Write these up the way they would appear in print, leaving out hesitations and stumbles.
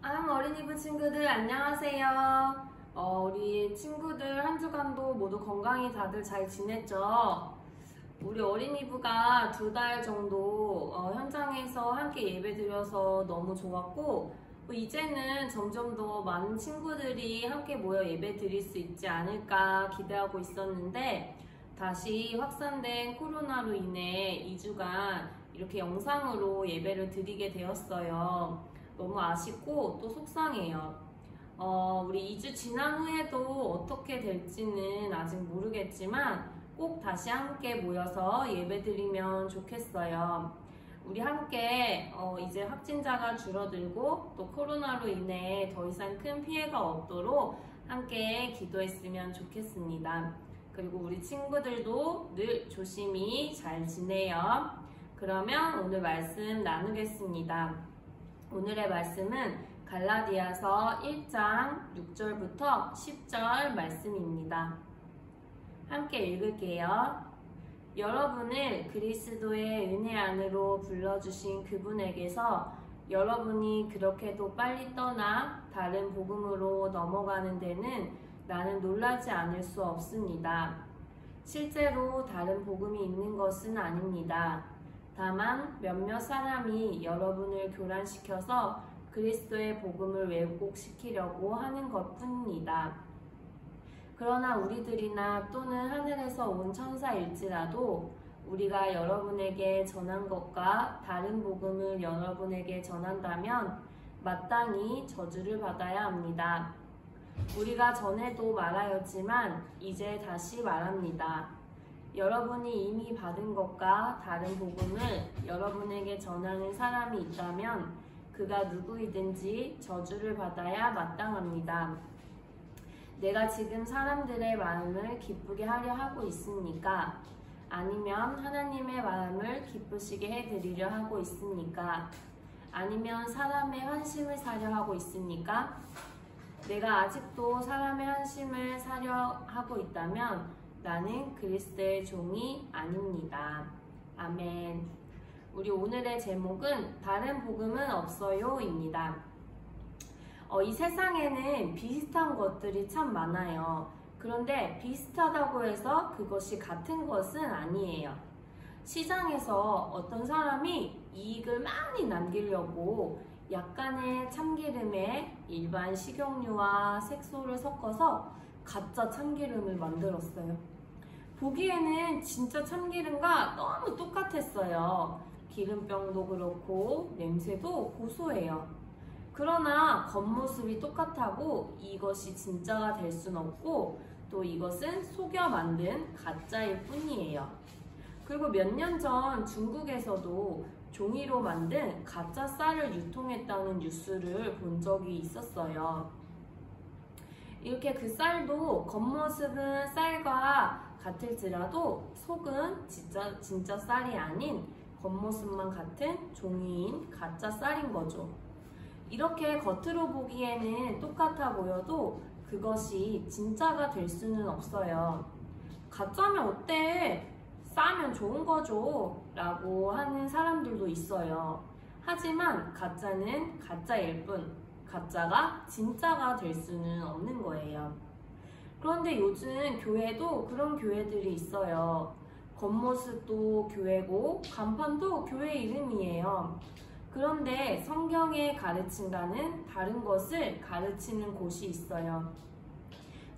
어린이부 친구들 안녕하세요. 우리 친구들 한 주간도 모두 건강히 다들 잘 지냈죠? 우리 어린이부가 2달 정도 현장에서 함께 예배드려서 너무 좋았고, 이제는 점점 더 많은 친구들이 함께 모여 예배드릴 수 있지 않을까 기대하고 있었는데, 다시 확산된 코로나로 인해 2주간 이렇게 영상으로 예배를 드리게 되었어요. 너무 아쉽고 또 속상해요. 우리 2주 지난 후에도 어떻게 될지는 아직 모르겠지만 꼭 다시 함께 모여서 예배드리면 좋겠어요. 우리 함께 이제 확진자가 줄어들고 또 코로나로 인해 더 이상 큰 피해가 없도록 함께 기도했으면 좋겠습니다. 그리고 우리 친구들도 늘 조심히 잘 지내요. 그러면 오늘 말씀 나누겠습니다. 오늘의 말씀은 갈라디아서 1장 6절부터 10절 말씀입니다. 함께 읽을게요. 여러분을 그리스도의 은혜 안으로 불러주신 그분에게서 여러분이 그렇게도 빨리 떠나 다른 복음으로 넘어가는 데는 나는 놀라지 않을 수 없습니다. 실제로 다른 복음이 있는 것은 아닙니다. 다만 몇몇 사람이 여러분을 교란시켜서 그리스도의 복음을 왜곡시키려고 하는 것뿐입니다. 그러나 우리들이나 또는 하늘에서 온 천사일지라도 우리가 여러분에게 전한 것과 다른 복음을 여러분에게 전한다면 마땅히 저주를 받아야 합니다. 우리가 전에도 말하였지만 이제 다시 말합니다. 여러분이 이미 받은 것과 다른 복음을 여러분에게 전하는 사람이 있다면 그가 누구이든지 저주를 받아야 마땅합니다. 내가 지금 사람들의 마음을 기쁘게 하려 하고 있습니까? 아니면 하나님의 마음을 기쁘시게 해드리려 하고 있습니까? 아니면 사람의 환심을 사려 하고 있습니까? 내가 아직도 사람의 환심을 사려 하고 있다면 나는 그리스도의 종이 아닙니다. 아멘. 우리 오늘의 제목은 다른 복음은 없어요 입니다. 이 세상에는 비슷한 것들이 참 많아요. 그런데 비슷하다고 해서 그것이 같은 것은 아니에요. 시장에서 어떤 사람이 이익을 많이 남기려고 약간의 참기름에 일반 식용유와 색소를 섞어서 가짜 참기름을 만들었어요. 보기에는 진짜 참기름과 너무 똑같았어요. 기름병도 그렇고 냄새도 고소해요. 그러나 겉모습이 똑같다고 이것이 진짜가 될 순 없고 또 이것은 속여 만든 가짜일 뿐이에요. 그리고 몇 년 전 중국에서도 종이로 만든 가짜 쌀을 유통했다는 뉴스를 본 적이 있었어요. 이렇게 그 쌀도 겉모습은 쌀과 같을지라도 속은 진짜 쌀이 아닌 겉모습만 같은 종이인 가짜 쌀인 거죠. 이렇게 겉으로 보기에는 똑같아 보여도 그것이 진짜가 될 수는 없어요. 가짜면 어때? 싸면 좋은 거죠 라고 하는 사람들도 있어요. 하지만 가짜는 가짜일 뿐 가짜가 진짜가 될 수는 없는 거예요. 그런데 요즘 교회도 그런 교회들이 있어요. 겉모습도 교회고 간판도 교회 이름이에요. 그런데 성경의 가르침과는 다른 것을 가르치는 곳이 있어요.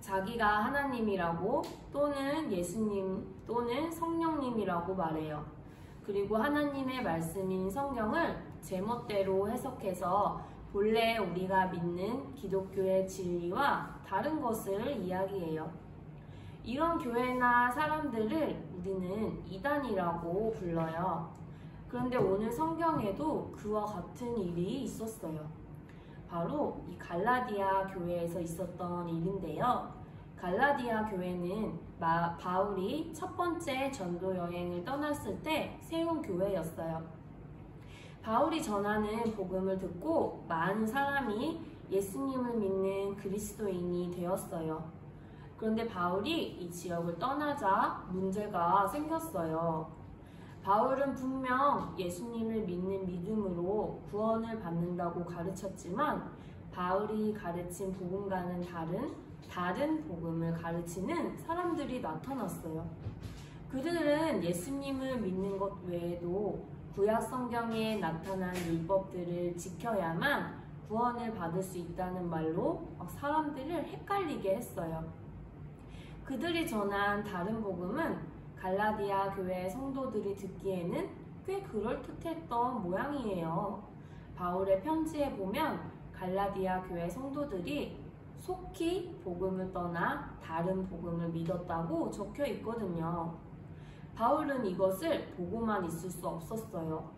자기가 하나님이라고 또는 예수님 또는 성령님이라고 말해요. 그리고 하나님의 말씀인 성경을 제멋대로 해석해서 본래 우리가 믿는 기독교의 진리와 다른 것을 이야기해요. 이런 교회나 사람들을 우리는 이단이라고 불러요. 그런데 오늘 성경에도 그와 같은 일이 있었어요. 바로 이 갈라디아 교회에서 있었던 일인데요. 갈라디아 교회는 바울이 첫 번째 전도 여행을 떠났을 때 세운 교회였어요. 바울이 전하는 복음을 듣고 많은 사람이 예수님을 믿는 그리스도인이 되었어요. 그런데 바울이 이 지역을 떠나자 문제가 생겼어요. 바울은 분명 예수님을 믿는 믿음으로 구원을 받는다고 가르쳤지만 바울이 가르친 복음과는 다른 복음을 가르치는 사람들이 나타났어요. 그들은 예수님을 믿는 것 외에도 구약 성경에 나타난 율법들을 지켜야만 구원을 받을 수 있다는 말로 사람들을 헷갈리게 했어요. 그들이 전한 다른 복음은 갈라디아 교회 성도들이 듣기에는 꽤 그럴듯했던 모양이에요. 바울의 편지에 보면 갈라디아 교회 성도들이 속히 복음을 떠나 다른 복음을 믿었다고 적혀 있거든요. 바울은 이것을 보고만 있을 수 없었어요.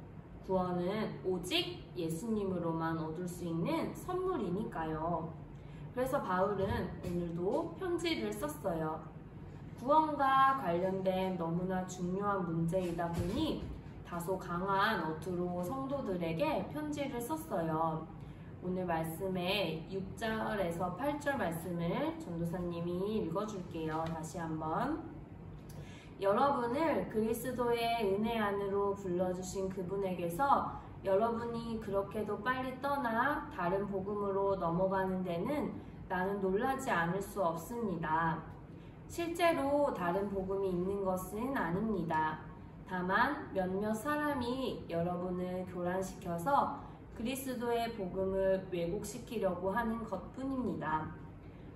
구원은 오직 예수님으로만 얻을 수 있는 선물이니까요. 그래서 바울은 오늘도 편지를 썼어요. 구원과 관련된 너무나 중요한 문제이다 보니 다소 강한 어투로 성도들에게 편지를 썼어요. 오늘 말씀의 6절에서 8절 말씀을 전도사님이 읽어줄게요. 다시 한번. 여러분을 그리스도의 은혜 안으로 불러주신 그분에게서 여러분이 그렇게도 빨리 떠나 다른 복음으로 넘어가는 데는 나는 놀라지 않을 수 없습니다. 실제로 다른 복음이 있는 것은 아닙니다. 다만 몇몇 사람이 여러분을 교란시켜서 그리스도의 복음을 왜곡시키려고 하는 것뿐입니다.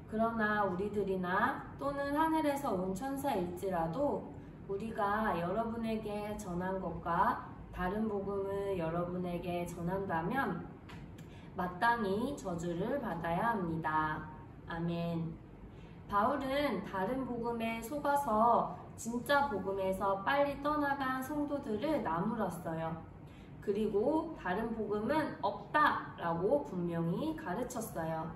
그러나 우리들이나 또는 하늘에서 온 천사일지라도 우리가 여러분에게 전한 것과 다른 복음을 여러분에게 전한다면 마땅히 저주를 받아야 합니다. 아멘. 바울은 다른 복음에 속아서 진짜 복음에서 빨리 떠나간 성도들을 나무랐어요. 그리고 다른 복음은 없다라고 분명히 가르쳤어요.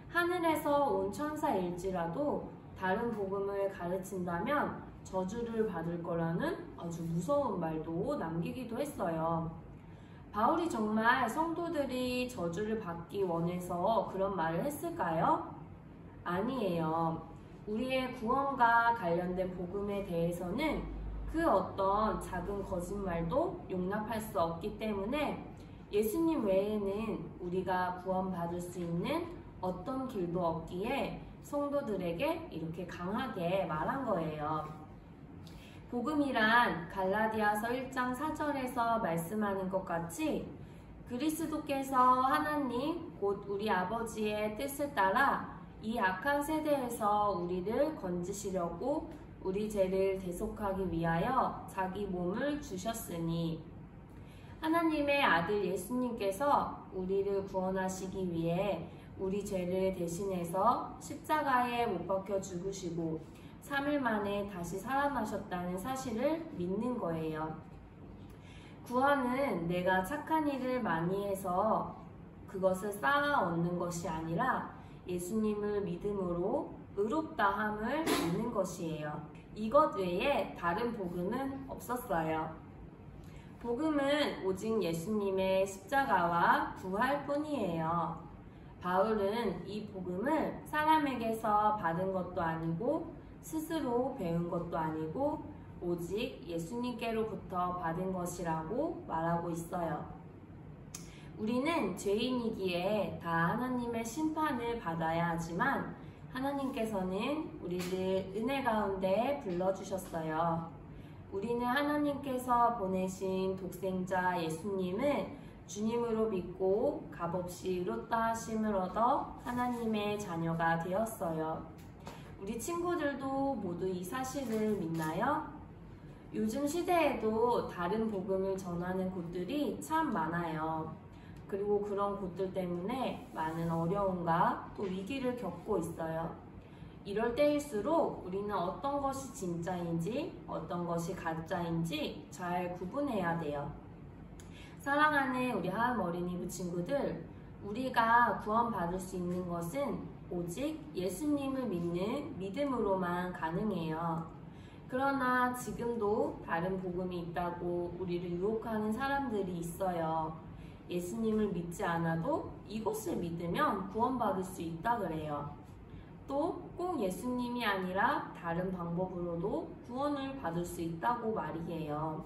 하늘에서 온 천사일지라도 다른 복음을 가르친다면 저주를 받을 거라는 아주 무서운 말도 남기기도 했어요. 바울이 정말 성도들이 저주를 받기 원해서 그런 말을 했을까요? 아니에요. 우리의 구원과 관련된 복음에 대해서는 그 어떤 작은 거짓말도 용납할 수 없기 때문에 예수님 외에는 우리가 구원받을 수 있는 어떤 길도 없기에 성도들에게 이렇게 강하게 말한 거예요. 복음이란 갈라디아서 1장 4절에서 말씀하는 것 같이 그리스도께서 하나님 곧 우리 아버지의 뜻을 따라 이 악한 세대에서 우리를 건지시려고 우리 죄를 대속하기 위하여 자기 몸을 주셨으니 하나님의 아들 예수님께서 우리를 구원하시기 위해 우리 죄를 대신해서 십자가에 못 박혀 죽으시고 3일 만에 다시 살아나셨다는 사실을 믿는 거예요. 구원은 내가 착한 일을 많이 해서 그것을 쌓아 얻는 것이 아니라 예수님을 믿음으로 의롭다함을 믿는 것이에요. 이것 외에 다른 복음은 없었어요. 복음은 오직 예수님의 십자가와 부활뿐이에요. 바울은 이 복음을 사람에게서 받은 것도 아니고 스스로 배운 것도 아니고 오직 예수님께로부터 받은 것이라고 말하고 있어요. 우리는 죄인이기에 다 하나님의 심판을 받아야 하지만 하나님께서는 우리를 은혜 가운데 불러주셨어요. 우리는 하나님께서 보내신 독생자 예수님을 주님으로 믿고 값없이 의롭다 하심을 얻어 하나님의 자녀가 되었어요. 우리 친구들도 모두 이 사실을 믿나요? 요즘 시대에도 다른 복음을 전하는 곳들이 참 많아요. 그리고 그런 곳들 때문에 많은 어려움과 또 위기를 겪고 있어요. 이럴 때일수록 우리는 어떤 것이 진짜인지 어떤 것이 가짜인지 잘 구분해야 돼요. 사랑하는 우리 하은 어린이부 친구들, 우리가 구원받을 수 있는 것은 오직 예수님을 믿는 믿음으로만 가능해요. 그러나 지금도 다른 복음이 있다고 우리를 유혹하는 사람들이 있어요. 예수님을 믿지 않아도 이것을 믿으면 구원받을 수 있다 그래요. 또 꼭 예수님이 아니라 다른 방법으로도 구원을 받을 수 있다고 말이에요.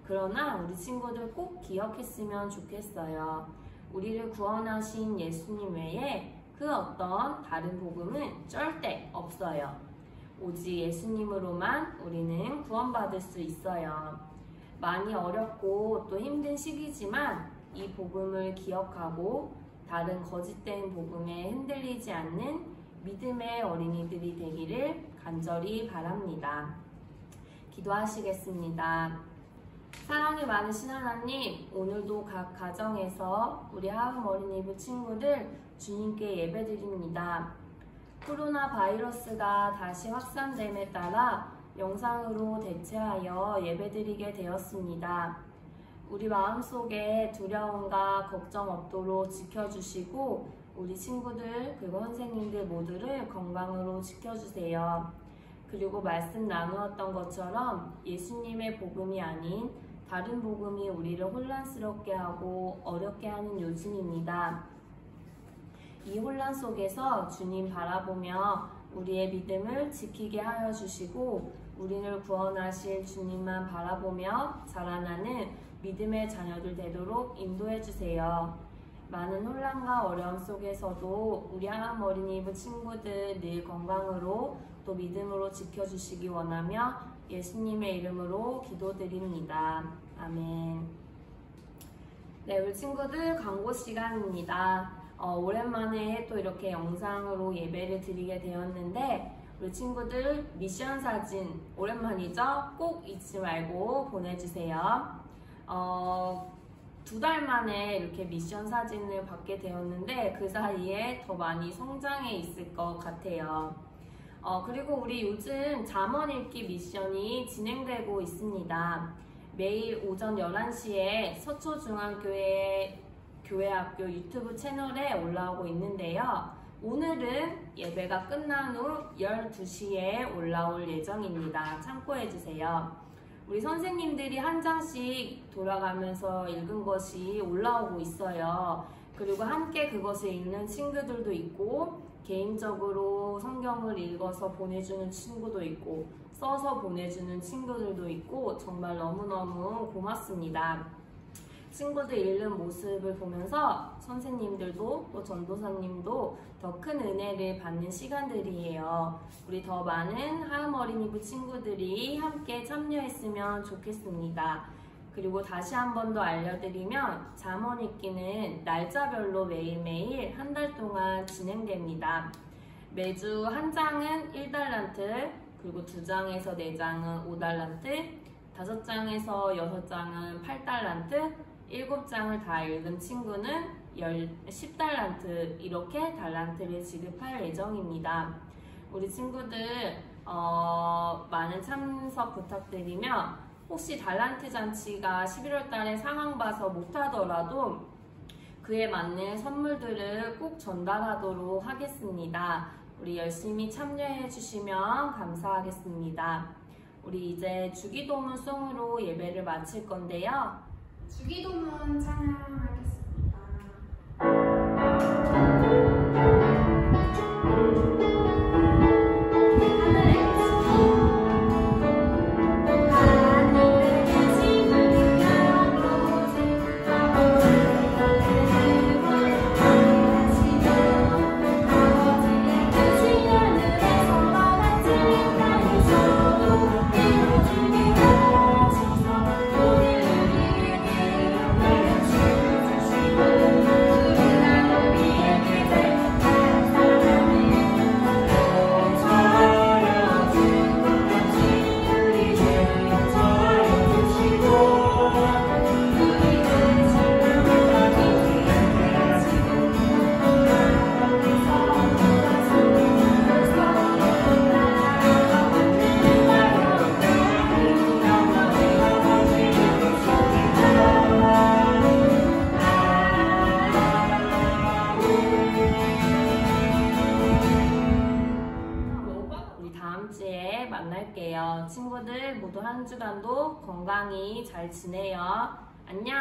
그러나 우리 친구들 꼭 기억했으면 좋겠어요. 우리를 구원하신 예수님 외에 그 어떤 다른 복음은 절대 없어요. 오직 예수님으로만 우리는 구원받을 수 있어요. 많이 어렵고 또 힘든 시기지만 이 복음을 기억하고 다른 거짓된 복음에 흔들리지 않는 믿음의 어린이들이 되기를 간절히 바랍니다. 기도하시겠습니다. 사랑이 많으신 하나님, 오늘도 각 가정에서 우리 하음 어린이부 친구들 주님께 예배드립니다. 코로나 바이러스가 다시 확산됨에 따라 영상으로 대체하여 예배드리게 되었습니다. 우리 마음속에 두려움과 걱정 없도록 지켜주시고 우리 친구들 그리고 선생님들 모두를 건강으로 지켜주세요. 그리고 말씀 나누었던 것처럼 예수님의 복음이 아닌 다른 복음이 우리를 혼란스럽게 하고 어렵게 하는 요즘입니다. 이 혼란 속에서 주님 바라보며 우리의 믿음을 지키게 하여 주시고 우리를 구원하실 주님만 바라보며 자라나는 믿음의 자녀들 되도록 인도해 주세요. 많은 혼란과 어려움 속에서도 우리 하나님 어린이부 친구들 늘 건강으로 또 믿음으로 지켜주시기 원하며 예수님의 이름으로 기도드립니다. 아멘. 네, 우리 친구들 광고 시간입니다. 오랜만에 또 이렇게 영상으로 예배를 드리게 되었는데 우리 친구들 미션 사진 오랜만이죠? 꼭 잊지 말고 보내주세요. 2달 만에 이렇게 미션 사진을 받게 되었는데 그 사이에 더 많이 성장해 있을 것 같아요. 그리고 우리 요즘 잠언 읽기 미션이 진행되고 있습니다. 매일 오전 11시에 서초중앙교회학교 유튜브 채널에 올라오고 있는데요. 오늘은 예배가 끝난 후 12시에 올라올 예정입니다. 참고해주세요. 우리 선생님들이 한 장씩 돌아가면서 읽은 것이 올라오고 있어요. 그리고 함께 그것을 읽는 친구들도 있고 개인적으로 성경을 읽어서 보내주는 친구도 있고 써서 보내주는 친구들도 있고 정말 너무너무 고맙습니다. 친구들 읽는 모습을 보면서 선생님들도 또 전도사님도 더 큰 은혜를 받는 시간들이에요. 우리 더 많은 하음 어린이부 친구들이 함께 참여했으면 좋겠습니다. 그리고 다시 한 번 더 알려드리면 잠언 읽기는 날짜별로 매일매일 한 달 동안 진행됩니다. 매주 한 장은 1달란트, 그리고 2장에서 4장은 5달란트, 5장에서 6장은 8달란트, 7장을 다 읽은 친구는 10달란트 이렇게 달란트를 지급할 예정입니다. 우리 친구들 많은 참석 부탁드리며 혹시 달란트 잔치가 11월 달에 상황 봐서 못하더라도 그에 맞는 선물들을 꼭 전달하도록 하겠습니다. 우리 열심히 참여해 주시면 감사하겠습니다. 우리 이제 주기도문 송으로 예배를 마칠 건데요. 주기도문 찬양하겠습니다. 만날게요. 친구들 모두 한 주간도 건강히 잘 지내요. 안녕.